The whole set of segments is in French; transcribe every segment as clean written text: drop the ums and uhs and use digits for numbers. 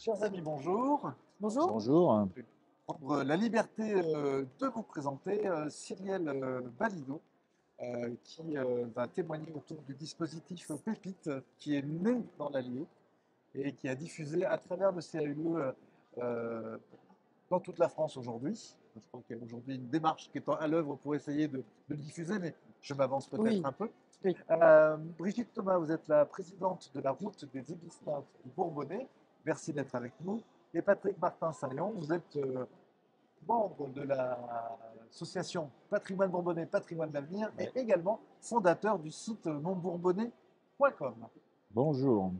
Chers amis, bonjour. Bonjour. Bonjour. Je vais prendre la liberté de vous présenter Cyrielle Balido, qui va témoigner autour du dispositif Pépite, qui est né dans l'Allier et qui a diffusé à travers le CAUE dans toute la France aujourd'hui. Je crois qu'il y a aujourd'hui une démarche qui est à l'œuvre pour essayer de le diffuser, mais je m'avance peut-être Oui, un peu. oui. Brigitte Thomas, vous êtes la présidente de la route des Églises peintes du Bourbonnais. Merci d'être avec nous. Et Patrick Martin-Saillant, vous êtes membre de l'association Patrimoine Bourbonnais, Patrimoine d'Avenir et également fondateur du site montbourbonnais.com. Bonjour.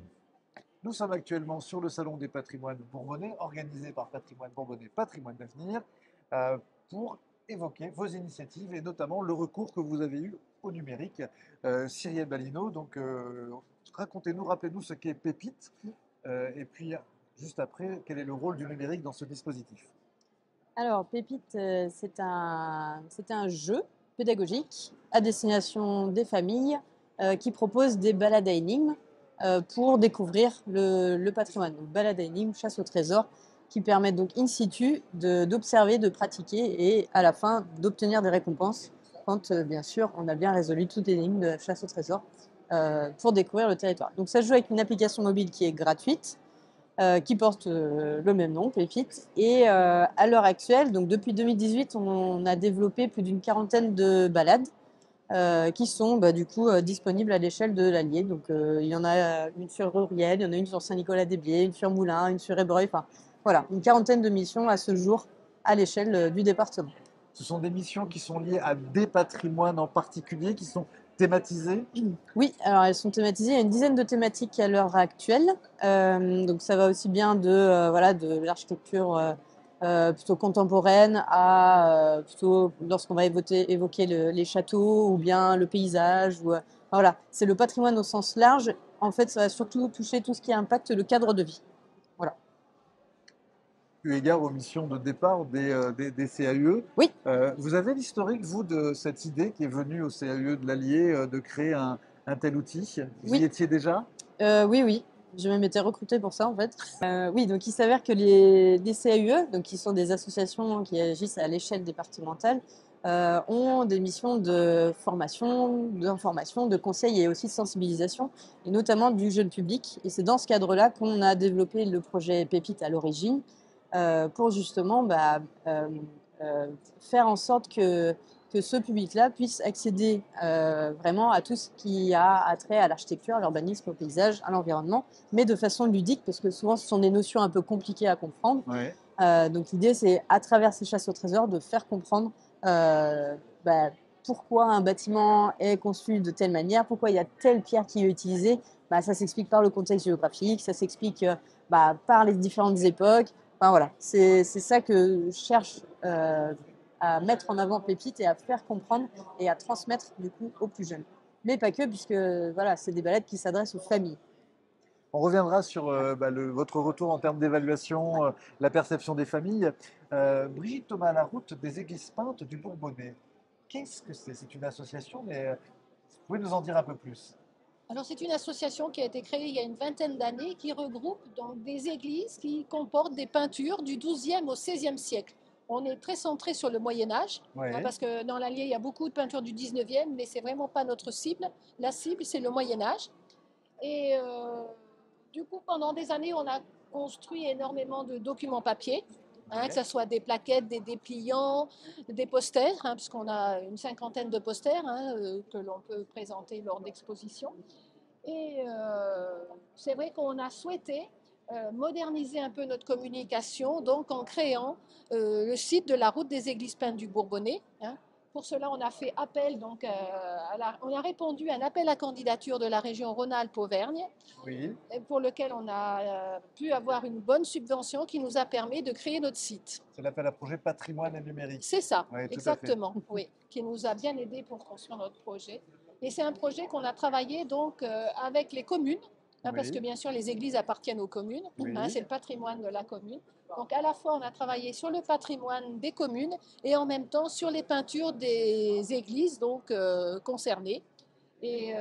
Nous sommes actuellement sur le Salon des patrimoines bourbonnais, organisé par Patrimoine Bourbonnais, Patrimoine d'Avenir, pour évoquer vos initiatives et notamment le recours que vous avez eu au numérique. Cyrielle Balino, donc racontez-nous, rappelez-nous ce qu'est Pépite, et puis juste après, quel est le rôle du numérique dans ce dispositif? Alors, Pépite, c'est un jeu pédagogique à destination des familles qui propose des balades à énigmes pour découvrir le patrimoine. Donc, balades à énigmes, chasse au trésor, qui permettent donc in situ d'observer, de pratiquer et à la fin d'obtenir des récompenses quand, bien sûr, on a bien résolu toute énigme de chasse au trésor pour découvrir le territoire. Donc, ça se joue avec une application mobile qui est gratuite. Qui porte le même nom, Pépite. Et à l'heure actuelle, donc depuis 2018, on a développé plus d'une quarantaine de balades qui sont du coup disponibles à l'échelle de l'Allier. Donc il y en a une sur Ruriel, il y en a une sur Saint-Nicolas-des-Biais, une sur Moulins, une sur Ébreuil. Enfin voilà, une quarantaine de missions à ce jour à l'échelle du département. Ce sont des missions qui sont liées à des patrimoines en particulier, qui sont thématisés. Oui, alors elles sont thématisées. Il y a une dizaine de thématiques à l'heure actuelle. Donc ça va aussi bien de l'architecture plutôt contemporaine à plutôt lorsqu'on va évoquer les châteaux ou bien le paysage. Voilà, c'est le patrimoine au sens large. En fait, ça va surtout toucher tout ce qui impacte le cadre de vie. Voilà. Eu égard aux missions de départ des CAUE. Oui. Vous avez l'historique, vous, de cette idée qui est venue au CAUE de l'Allier de créer un tel outil? Vous y Oui. étiez déjà? Oui, oui. J'ai même été recrutée pour ça en fait. Oui, donc il s'avère que les CAUE, donc qui sont des associations qui agissent à l'échelle départementale, ont des missions de formation, d'information, de conseil et aussi de sensibilisation, et notamment du jeune public. Et c'est dans ce cadre-là qu'on a développé le projet Pépite à l'origine, pour justement euh, faire en sorte que ce public-là puisse accéder vraiment à tout ce qui a attrait à l'architecture, à l'urbanisme, au paysage, à l'environnement, mais de façon ludique, parce que souvent ce sont des notions un peu compliquées à comprendre. Ouais. Donc l'idée, c'est à travers ces chasses au trésor de faire comprendre euh, bah, pourquoi un bâtiment est conçu de telle manière, pourquoi il y a telle pierre qui est utilisée. Ça s'explique par le contexte géographique, ça s'explique par les différentes époques. Enfin voilà, c'est ça que je cherche à mettre en avant Pépite et à faire comprendre et à transmettre du coup aux plus jeunes. Mais pas que, puisque voilà, c'est des balades qui s'adressent aux familles. On reviendra sur votre retour en termes d'évaluation, la perception des familles. Brigitte Thomas, la route des Églises peintes du Bourbonnais. Qu'est-ce que c'est? C'est une association, mais vous pouvez nous en dire un peu plus? Alors c'est une association qui a été créée il y a une vingtaine d'années qui regroupe donc des églises qui comportent des peintures du XIIe au XVIe siècle. On est très centré sur le Moyen Âge, Ouais. parce que dans l'Allier, il y a beaucoup de peintures du XIXe, mais c'est vraiment pas notre cible. La cible, c'est le Moyen Âge. Et du coup, pendant des années, on a construit énormément de documents papier, Ouais. que ce soit des plaquettes, des dépliants, des posters, puisqu'on a une cinquantaine de posters que l'on peut présenter lors d'expositions. Et c'est vrai qu'on a souhaité moderniser un peu notre communication, donc en créant le site de la route des Églises peintes du Bourbonnais. Pour cela, on a fait appel, donc, on a répondu à un appel à candidature de la région Rhône-Alpes-Auvergne, Oui. pour lequel on a pu avoir une bonne subvention qui nous a permis de créer notre site. C'est l'appel à projet patrimoine et numérique. C'est ça, Oui, tout à fait. exactement, oui, qui nous a bien aidé pour construire notre projet. Et c'est un projet qu'on a travaillé donc avec les communes, parce que Oui. bien sûr les églises appartiennent aux communes, Oui. c'est le patrimoine de la commune. Donc à la fois on a travaillé sur le patrimoine des communes et en même temps sur les peintures des églises donc concernées. Et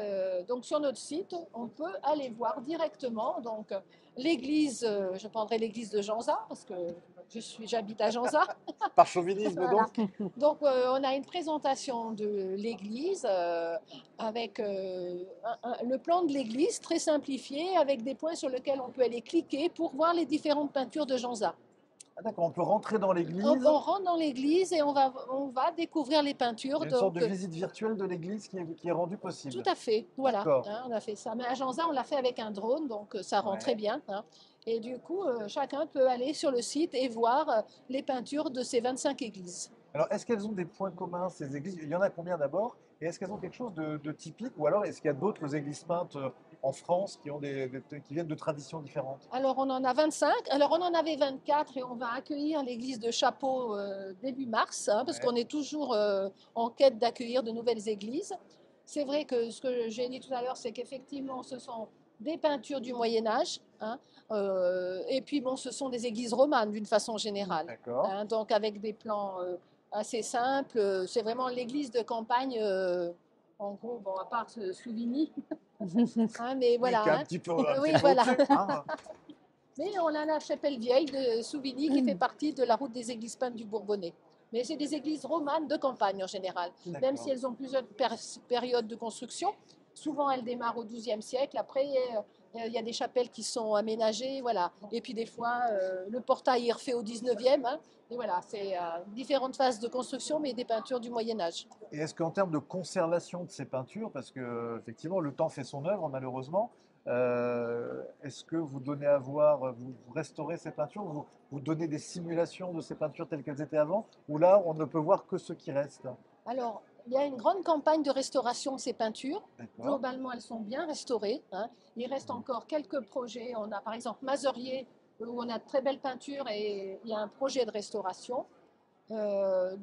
donc sur notre site, on peut aller voir directement. Donc l'église, je prendrai l'église de Janza parce que j'habite à Janza. Par chauvinisme, Voilà. donc. Donc on a une présentation de l'église avec le plan de l'église très simplifié avec des points sur lesquels on peut aller cliquer pour voir les différentes peintures de Janza. Ah, d'accord, on peut rentrer dans l'église. On rentre dans l'église et on va découvrir les peintures. Il y a une sorte de visite virtuelle de l'église qui est rendue possible. Tout à fait, voilà, D'accord. hein, on a fait ça. Mais à Janza, on l'a fait avec un drone, donc ça rend Ouais. très bien, hein. Et du coup, chacun peut aller sur le site et voir les peintures de ces 25 églises. Alors, est-ce qu'elles ont des points communs, ces églises? Il y en a combien d'abord? Et est-ce qu'elles ont quelque chose de typique? Ou alors, est-ce qu'il y a d'autres églises peintes en France qui viennent de traditions différentes? Alors, on en a 25. Alors, on en avait 24 et on va accueillir l'église de Chapeau début mars, hein, parce Ouais. qu'on est toujours en quête d'accueillir de nouvelles églises. C'est vrai que ce que j'ai dit tout à l'heure, c'est qu'effectivement, ce sont des peintures du Moyen Âge, hein, et puis bon, ce sont des églises romanes d'une façon générale, D'accord. hein, donc avec des plans assez simples. C'est vraiment l'église de campagne, en gros, bon, à part Souvigny, hein, mais Oui, voilà. qui est un Hein. petit peu, Oui, voilà. au-dessus, hein. Mais on a la chapelle vieille de Souvigny qui fait partie de la route des églises peintes du Bourbonnais. Mais c'est des églises romanes de campagne en général, même D'accord. si elles ont plusieurs périodes de construction. Souvent, elles démarrent au XIIe siècle. Après, il y a des chapelles qui sont aménagées, voilà. Et puis des fois, le portail est refait au XIXe. Hein. Et voilà, c'est différentes phases de construction, mais des peintures du Moyen Âge. Et est-ce qu'en termes de conservation de ces peintures, parce que effectivement le temps fait son œuvre malheureusement, est-ce que vous donnez à voir, vous restaurez ces peintures, vous donnez des simulations de ces peintures telles qu'elles étaient avant, ou là on ne peut voir que ce qui reste? Alors, il y a une grande campagne de restauration de ces peintures. D'accord. Globalement, elles sont bien restaurées, hein. Il reste encore quelques projets. On a par exemple Mazerier, où on a de très belles peintures et il y a un projet de restauration.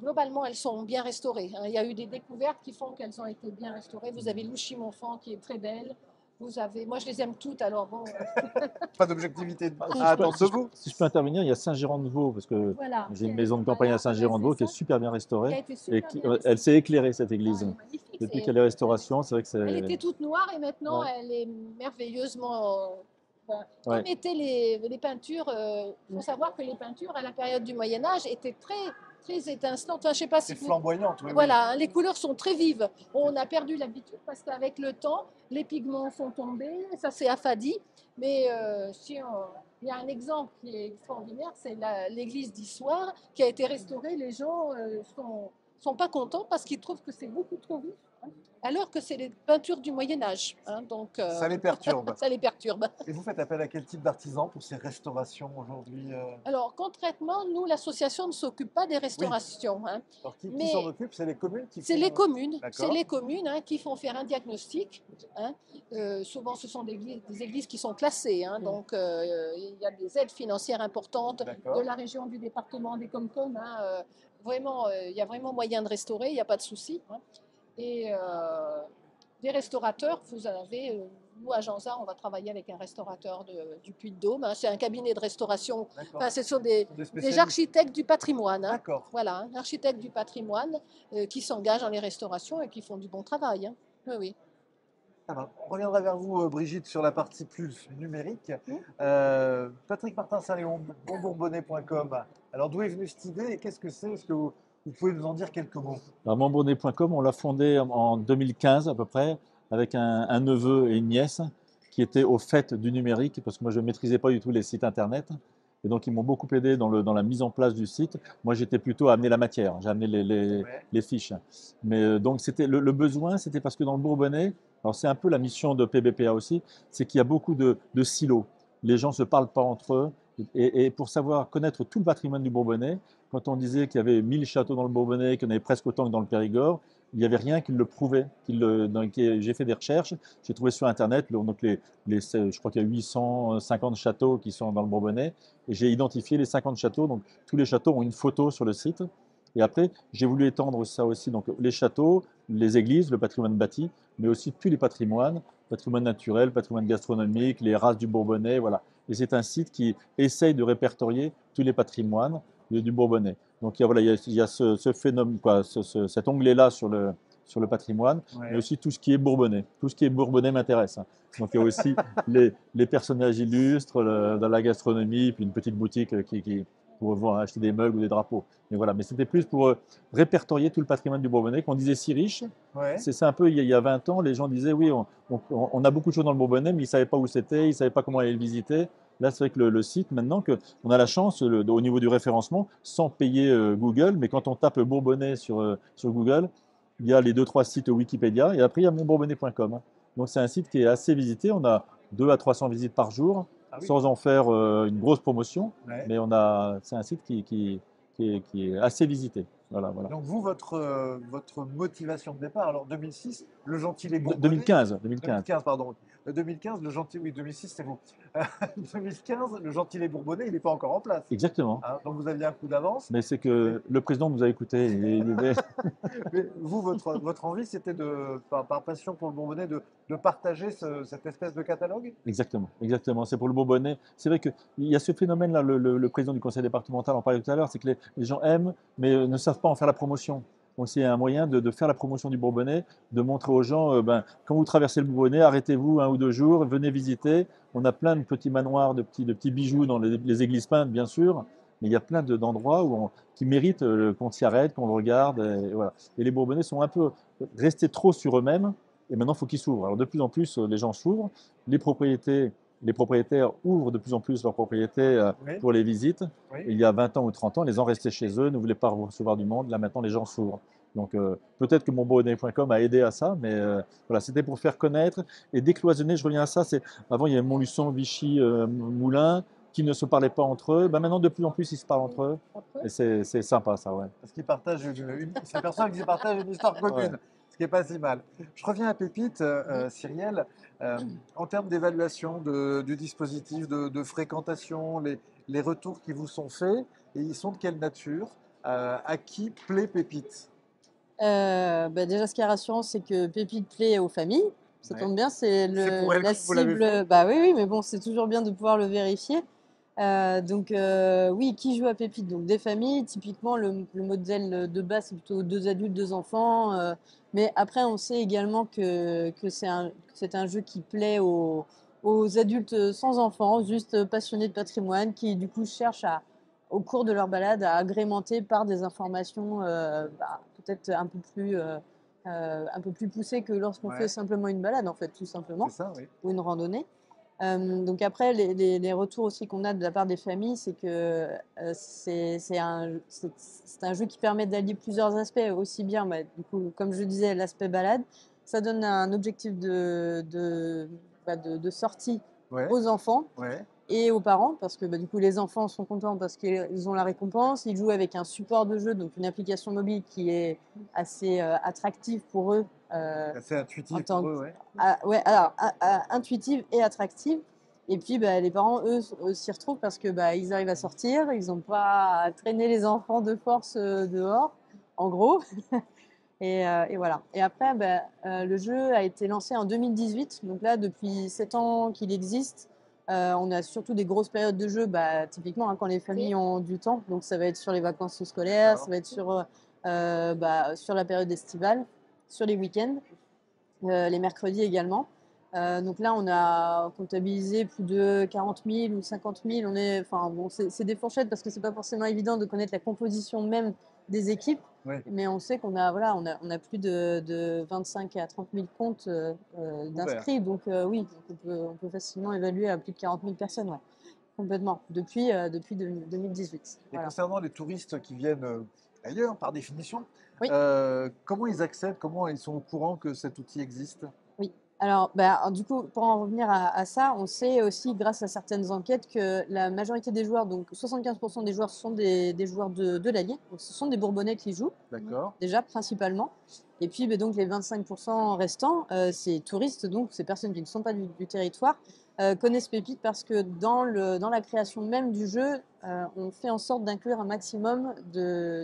Globalement, elles sont bien restaurées, hein. Il y a eu des découvertes qui font qu'elles ont été bien restaurées. Vous avez Louchy-Montfand qui est très belle. Vous avez, moi je les aime toutes, alors bon, Pas d'objectivité. Ah, Ah, attends, vous. si je peux intervenir, il y a Saint-Girand-de-Vaux, parce que voilà. j'ai une maison de campagne Voilà, à Saint-Girand-de-Vaux qui est c'est ça. super bien Qui a restaurée. été Et super bien elle restaurée. s'est éclairée, cette Ah, église. elle est magnifique. Depuis C'est- qu'il y a les restaurations, c'est vrai que Elle était c'est. toute noire et maintenant Ouais. elle est merveilleusement. Enfin, Ouais. comme étaient les peintures, il faut savoir que les peintures à la période du Moyen Âge étaient très étincelantes. Enfin, je sais pas si C'est vous. flamboyante, oui. Voilà, hein, les couleurs sont très vives. On a perdu l'habitude parce qu'avec le temps, les pigments sont tombés, ça s'est affadi. Mais il y a un exemple qui est extraordinaire, c'est l'église d'Issoire qui a été restaurée. Les gens sont pas contents parce qu'ils trouvent que c'est beaucoup trop vif, hein, alors que c'est les peintures du Moyen Âge. Hein, donc, Ça les perturbe. ça les perturbe. Et vous faites appel à quel type d'artisans pour ces restaurations aujourd'hui? Alors concrètement, nous, l'association ne s'occupe pas des restaurations. Hein. Alors, qui Mais- s'en occupe? C'est les communes qui C'est font- les communes, D'accord. c'est les communes, hein, qui font faire un diagnostic. Hein. Souvent, ce sont des églises qui sont classées, hein, donc il y a des aides financières importantes D'accord. de la région, du département, des Comcom. Hein, vraiment, il y a vraiment moyen de restaurer, il n'y a pas de souci. Hein. Et des restaurateurs, vous en avez. Nous, à Janza, on va travailler avec un restaurateur du Puy-de-Dôme. Hein. C'est un cabinet de restauration. D'accord. Enfin, ce sont des spécialistes. architectes du patrimoine. Hein. D'accord. Voilà, un architecte du patrimoine qui s'engagent dans les restaurations et qui font du bon travail. Hein. Oui, oui. Ça va. On reviendra vers vous, Brigitte, sur la partie plus numérique. Patrick Martin-Saint-Léon, bonbourbonnais.com. Alors, d'où est venue cette idée et qu'est-ce que c'est? Est-ce que vous pouvez nous en dire quelques mots? Alors, montbonnet.com, on l'a fondé en 2015 à peu près, avec un neveu et une nièce qui étaient au fait du numérique, parce que moi je ne maîtrisais pas du tout les sites internet. Et donc ils m'ont beaucoup aidé dans la mise en place du site. Moi j'étais plutôt à amener la matière, j'ai amené Ouais. les fiches. Mais donc c'était le besoin, c'était parce que dans le Bourbonnais, alors c'est un peu la mission de PBPA aussi, c'est qu'il y a beaucoup de silos. Les gens ne se parlent pas entre eux. Et pour savoir connaître tout le patrimoine du Bourbonnais, quand on disait qu'il y avait 1000 châteaux dans le Bourbonnais, qu'il y en avait presque autant que dans le Périgord, il n'y avait rien qui le prouvait. J'ai fait des recherches, j'ai trouvé sur Internet, je crois qu'il y a 850 châteaux qui sont dans le Bourbonnais, et j'ai identifié les 50 châteaux. Donc tous les châteaux ont une photo sur le site. Et après, j'ai voulu étendre ça aussi, donc les châteaux, les églises, le patrimoine bâti, mais aussi tous les patrimoines, patrimoine naturel, patrimoine gastronomique, les races du Bourbonnais, voilà. Et c'est un site qui essaye de répertorier tous les patrimoines du Bourbonnais. Donc il y a ce phénomène, cet onglet-là sur sur le patrimoine, Ouais. mais aussi tout ce qui est bourbonnais. Tout ce qui est bourbonnais m'intéresse, hein. Donc il y a aussi les personnages illustres dans la gastronomie, puis une petite boutique pour acheter des mugs ou des drapeaux. Mais voilà, mais c'était plus pour répertorier tout le patrimoine du Bourbonnais, qu'on disait si riche. Ouais. C'est un peu, il y a 20 ans, les gens disaient oui, on a beaucoup de choses dans le Bourbonnais, mais ils ne savaient pas où c'était, ils ne savaient pas comment aller le visiter. Là, c'est vrai que le site, maintenant, on a la chance, au niveau du référencement, sans payer Google, mais quand on tape Bourbonnais sur Google, il y a les 2-3 sites Wikipédia, et après, il y a monbourbonnais.com, hein. Donc, c'est un site qui est assez visité. On a 200 à 300 visites par jour, Ah oui. sans en faire une grosse promotion, Ouais. mais c'est un site qui est assez visité. Voilà, voilà. Donc vous, votre motivation de départ, alors 2006, le Gentilé Bourbonnais. 2015. 2015, pardon. 2015, le Gentilé, oui, 2006, c'est vous. 2015, le Gentilé Bourbonnais, il n'est pas encore en place. Exactement. Hein, donc vous aviez un coup d'avance. Mais c'est que le président nous a écoutés. Mais vous, votre envie, c'était par passion pour le Bourbonnais, de partager cette espèce de catalogue. Exactement, exactement. C'est pour le Bourbonnais. C'est vrai qu'il y a ce phénomène-là, le président du conseil départemental en parlait tout à l'heure, c'est que les gens aiment, mais ne savent pas en faire la promotion. Donc c'est un moyen de faire la promotion du Bourbonnais, de montrer aux gens, quand vous traversez le Bourbonnais, arrêtez-vous 1 ou 2 jours, venez visiter. On a plein de petits manoirs, de petits bijoux dans les églises peintes, bien sûr, mais il y a plein d'endroits qui méritent qu'on s'y arrête, qu'on le regarde. Et, voilà. Et les Bourbonnais sont un peu restés trop sur eux-mêmes, et maintenant il faut qu'ils s'ouvrent. Alors de plus en plus, les gens s'ouvrent, les propriétaires ouvrent de plus en plus leurs propriétés Oui. pour les visites. Oui. Il y a 20 ans ou 30 ans, les gens restaient chez eux, ne voulaient pas recevoir du monde. Là, maintenant, les gens s'ouvrent. Donc, peut-être que monbourbonnais.com a aidé à ça, mais voilà, c'était pour faire connaître et décloisonner. Je reviens à ça. Avant, il y avait Montluçon, Vichy, Moulins, qui ne se parlaient pas entre eux. Maintenant, de plus en plus, ils se parlent entre eux. Et c'est sympa, ça, ouais. Parce qu'ils partagent c'est personne qui partagent une histoire commune, Ouais. ce qui n'est pas si mal. Je reviens à Pépite, Cyrielle. En termes d'évaluation du dispositif, de fréquentation, les retours qui vous sont faits, et ils sont de quelle nature? À qui plaît Pépite? Déjà, ce qui est rassurant, c'est que Pépite plaît aux familles. Ça Ouais. tombe bien, c'est C'est pour elle la que vous l'avez cible. fait. Bah oui, oui, mais bon, c'est toujours bien de pouvoir le vérifier. Oui, qui joue à Pépite? Donc des familles, typiquement le modèle de base, c'est plutôt 2 adultes, 2 enfants. Mais après, on sait également que c'est un jeu qui plaît aux adultes sans enfants, juste passionnés de patrimoine, qui du coup cherchent au cours de leur balade à agrémenter par des informations peut-être un peu plus poussées que lorsqu'on Ouais. fait simplement une balade, en fait, tout simplement, C'est ça, oui. ou une randonnée. Donc après, les retours aussi qu'on a de la part des familles, c'est que c'est un jeu qui permet d'allier plusieurs aspects, aussi bien, du coup, comme je disais, l'aspect balade. Ça donne un objectif de sortie Ouais. aux enfants Ouais. et aux parents, parce que du coup, les enfants sont contents parce qu'ils ont la récompense. Ils jouent avec un support de jeu, donc une application mobile qui est assez attractive pour eux. C'est intuitif En tant pour que- eux, ouais. Ouais, alors intuitive et attractive. Et puis les parents, eux, s'y retrouvent parce que ils arrivent à sortir, ils n'ont pas à traîner les enfants de force dehors, en gros. Et voilà. Et après, le jeu a été lancé en 2018. Donc là, depuis 7 ans qu'il existe, on a surtout des grosses périodes de jeu, typiquement quand les familles ont du temps. Donc ça va être sur les vacances scolaires, ça va être sur la période estivale, sur les week-ends, les mercredis également. Donc là, on a comptabilisé plus de 40 000 ou 50 000. C'est des fourchettes parce que c'est pas forcément évident de connaître la composition même des équipes. Oui. Mais on sait qu'on a, voilà, on a plus de 25 à 30 000 comptes d'inscrits. Donc oui, donc on peut facilement évaluer à plus de 40 000 personnes, ouais, complètement, depuis 2018. Et Voilà. concernant les touristes qui viennent ailleurs, par définition, Oui. comment ils accèdent, comment ils sont au courant que cet outil existe? Oui. Alors, du coup, pour en revenir à ça, on sait aussi, grâce à certaines enquêtes, que la majorité des joueurs, donc 75% des joueurs, sont des joueurs de l'Allier. Donc, ce sont des Bourbonnais qui jouent, D'accord. déjà, principalement. Et puis, donc, les 25% restants, ces touristes, donc ces personnes qui ne sont pas du territoire, connaissent Pépite parce que dans la création même du jeu, on fait en sorte d'inclure un maximum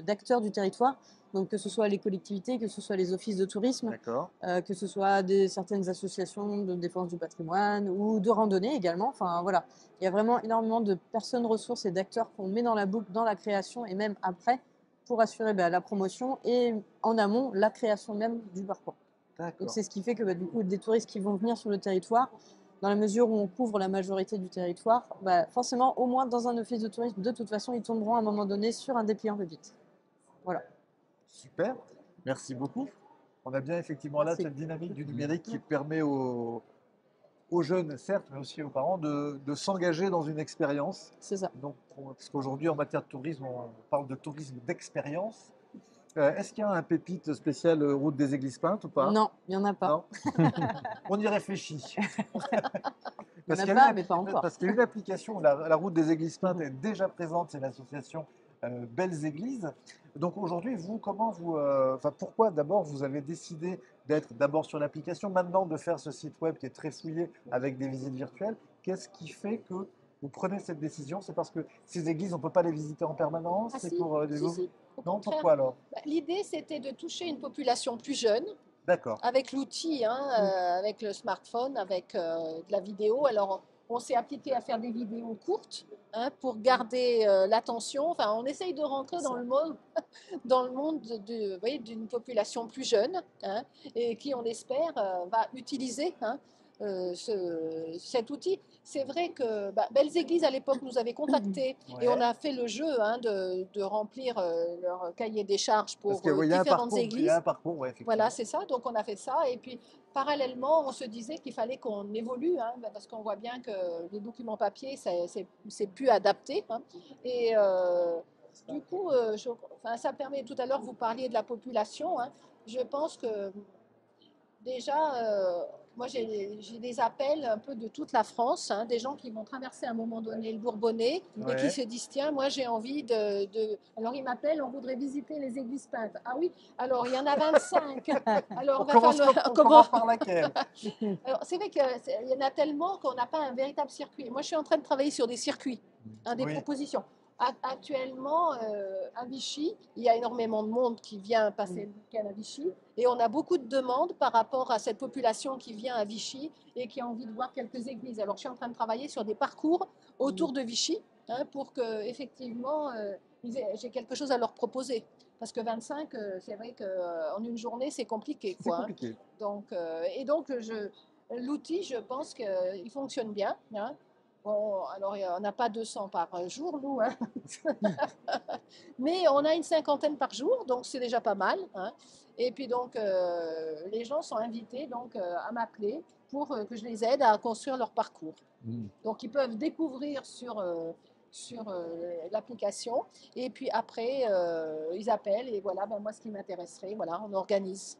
d'acteurs du territoire. Donc, que ce soit les collectivités, que ce soit les offices de tourisme, D'accord. que ce soit certaines associations de défense du patrimoine ou de randonnée également. Enfin, voilà. Il y a vraiment énormément de personnes ressources et d'acteurs qu'on met dans la boucle, dans la création et même après, pour assurer la promotion et en amont la création même du parcours. Donc D'accord. c'est ce qui fait que du coup des touristes qui vont venir sur le territoire, dans la mesure où on couvre la majorité du territoire, forcément au moins dans un office de tourisme, de toute façon ils tomberont à un moment donné sur un dépliant Pépite. Voilà. Super, merci beaucoup. On a bien effectivement là Merci. cette dynamique du numérique qui permet aux jeunes, certes, mais aussi aux parents, de s'engager dans une expérience. C'est ça. Donc, parce qu'aujourd'hui, en matière de tourisme, on parle de tourisme d'expérience. Est-ce qu'il y a un pépite spécial route des Églises Peintes ou pas? Non, il n'y en a pas. Non. On y réfléchit. Il n'y en qu'il y a a pas, une mais pas encore. Parce qu'il y a une application, la route des Églises Peintes est déjà présente, c'est l'association Belles Églises. Donc aujourd'hui, vous, pourquoi d'abord vous avez décidé d'être d'abord sur l'application, maintenant de faire ce site web qui est très fouillé avec des visites virtuelles? Qu'est-ce qui fait que vous prenez cette décision? C'est parce que ces églises, on ne peut pas les visiter en permanence? Ah C'est si, pour des si, nouveaux- si, au Non, contraire. pourquoi alors? L'idée, c'était de toucher une population plus jeune, D'accord. avec l'outil, avec le smartphone, avec de la vidéo. Alors, on s'est appliqué à faire des vidéos courtes pour garder l'attention. Enfin, on essaye de rentrer dans le monde, vous voyez, d'une population plus jeune et qui, on espère, va utiliser cet outil. C'est vrai que Belles Églises, à l'époque, nous avait contactés et on Ouais. a fait le jeu de remplir leur cahier des charges Parce pour qu'il y a un différentes parcours, il y églises. a un parcours, ouais, effectivement. Voilà, c'est ça. Donc on a fait ça. Et puis parallèlement, on se disait qu'il fallait qu'on évolue, parce qu'on voit bien que les documents papier, c'est plus adapté. Et du coup, ça permet, tout à l'heure, vous parliez de la population. Je pense que déjà, moi j'ai des appels un peu de toute la France, des gens qui vont traverser à un moment donné le Bourbonnais et qui Ouais. se disent tiens, moi j'ai envie Alors ils m'appellent, on voudrait visiter les églises peintes. Ah oui, alors il y en a 25. Alors On commence par laquelle? Alors c'est vrai qu'il y en a tellement qu'on n'a pas un véritable circuit. Moi je suis en train de travailler sur des circuits, des Oui. propositions. Actuellement, à Vichy, il y a énormément de monde qui vient passer le week-end à Vichy et on a beaucoup de demandes par rapport à cette population qui vient à Vichy et qui a envie de voir quelques églises. Alors je suis en train de travailler sur des parcours autour de Vichy pour que effectivement j'ai quelque chose à leur proposer. Parce que 25, c'est vrai qu'en une journée, c'est compliqué, C'est quoi. compliqué. Donc, l'outil, je pense qu'il fonctionne bien. Bon, alors, on n'a pas 200 par jour, nous, mais on a une cinquantaine par jour, donc c'est déjà pas mal. Et puis donc, les gens sont invités donc, à m'appeler pour que je les aide à construire leur parcours. Donc, ils peuvent découvrir sur l'application, et puis après, ils appellent, et voilà, moi, ce qui m'intéresserait, voilà, on organise.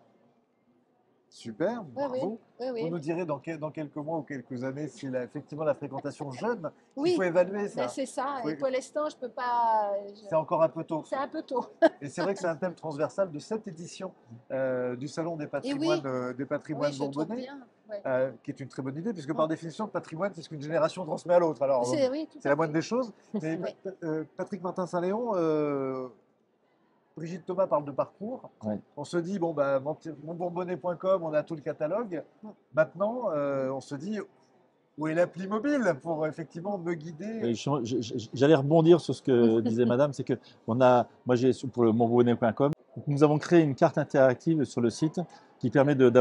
Super, Oui, oui, bravo. oui, Vous oui. nous direz dans quelques mois ou quelques années si effectivement la fréquentation jeune, il Oui, faut évaluer mais ça. c'est ça. Oui. Et pour l'instant, je peux pas. C'est encore un peu tôt. C'est un peu tôt. Et c'est vrai que c'est un thème transversal de cette édition du Salon des Et patrimoines, oui, des patrimoines oui, je trouve bourbonnais, bien. Ouais. qui est une très bonne idée, puisque par définition, le patrimoine, c'est ce qu'une génération transmet à l'autre. Alors, Oui, tout c'est à la moindre fait. des choses. Mais Oui. Patrick Martin-Saint-Léon, Brigitte Thomas parle de parcours. Ouais. On se dit, bon, monbourbonnais.com, on a tout le catalogue. Maintenant, on se dit, où est l'appli mobile pour effectivement me guider? J'allais rebondir sur ce que disait Madame, c'est que moi j'ai pour le monbourbonnais.com, nous avons créé une carte interactive sur le site qui permet de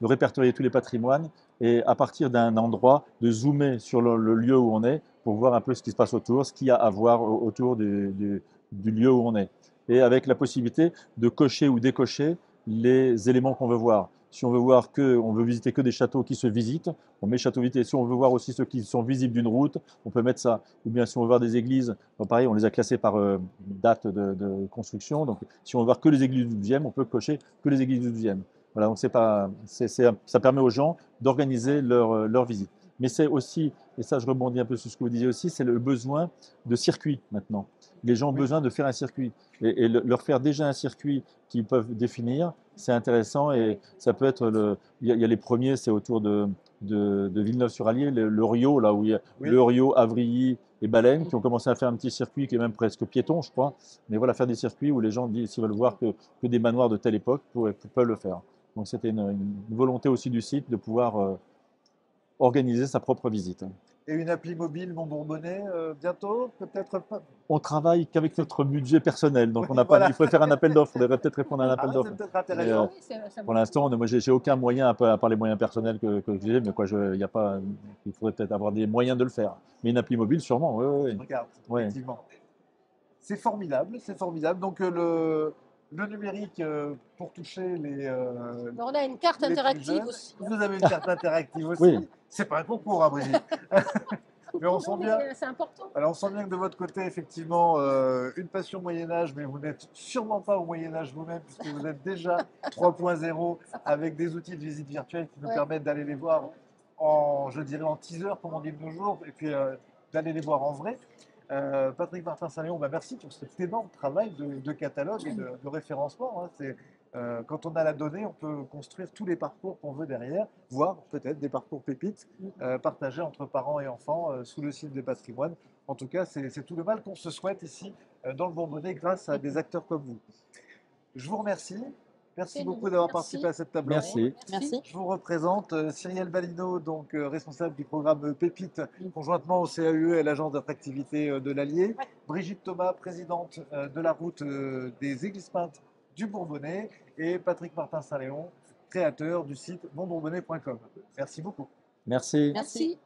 répertorier tous les patrimoines et à partir d'un endroit de zoomer sur le lieu où on est pour voir un peu ce qui se passe autour, ce qu'il y a à voir autour du lieu où on est. Et avec la possibilité de cocher ou décocher les éléments qu'on veut voir. Si on veut visiter que des châteaux qui se visitent, on met château visité. Si on veut voir aussi ceux qui sont visibles d'une route, on peut mettre ça. Ou bien si on veut voir des églises, pareil, on les a classées par date de construction. Donc si on veut voir que les églises du 12e, on peut cocher que les églises du 12e. Voilà, donc ça permet aux gens d'organiser leur visite. Mais c'est aussi, et ça je rebondis un peu sur ce que vous disiez aussi, c'est le besoin de circuit maintenant. Les gens ont besoin de faire un circuit. Et leur faire déjà un circuit qu'ils peuvent définir, c'est intéressant. Et ça peut être, il y a les premiers, c'est autour de Villeneuve-sur-Allier, le Rio, là où il y a le Rio, Avrilly et Baleine, qui ont commencé à faire un petit circuit qui est même presque piéton, je crois. Mais voilà, faire des circuits où les gens disent, s'ils veulent voir que des manoirs de telle époque, peuvent le faire. Donc c'était une volonté aussi du site de pouvoir organiser sa propre visite. Et une appli mobile, Mon Bourbonnais, bientôt? Peut-être pas. On travaille qu'avec notre budget personnel, donc on Oui, n'a pas. voilà. Il faudrait faire un appel d'offres. On devrait peut-être répondre à un appel Ah, c'est d'offres. peut-être Mais, intéressant. Oui, ça pour vaut le l'instant, coup. moi, j'ai aucun moyen à part les moyens personnels que j'ai, mais quoi, il y a pas. Il faudrait peut-être avoir des moyens de le faire. Mais une appli mobile, sûrement. Oui, oui, Regarde, oui. effectivement. C'est formidable, c'est formidable. Donc le numérique pour toucher On a une carte les plus interactive jeunes. aussi. Vous avez une carte interactive aussi. Oui. C'est pas un concours, hein, Brigitte. Mais on sent Non, bien. mais c'est important. Alors on sent bien que de votre côté, effectivement, une passion Moyen-Âge, mais vous n'êtes sûrement pas au Moyen-Âge vous-même, puisque vous êtes déjà 3.0 avec des outils de visite virtuelle qui nous Ouais. permettent d'aller les voir je dirais en teaser, comme on dit de nos jours, et puis d'aller les voir en vrai. Patrick Martin-Saint-Léon, bah merci pour cet énorme travail de catalogue et de référencement, hein. Quand on a la donnée, on peut construire tous les parcours qu'on veut derrière, voire peut-être des parcours pépites partagés entre parents et enfants sous le signe des patrimoines. En tout cas, c'est tout le mal qu'on se souhaite ici dans le Bourbonnais grâce à des acteurs comme vous. Je vous remercie. Merci C'est beaucoup nous. d'avoir Merci. participé à cette table ronde. Merci. Merci. Je vous représente Cyrielle Balino, donc responsable du programme Pépite, conjointement au CAUE et l'agence d'attractivité de l'Allier. Brigitte Thomas, présidente de la route des Églises peintes du Bourbonnais. Et Patrick Martin-Saint-Léon, créateur du site monbourbonnais.com. Merci beaucoup. Merci. Merci. Merci.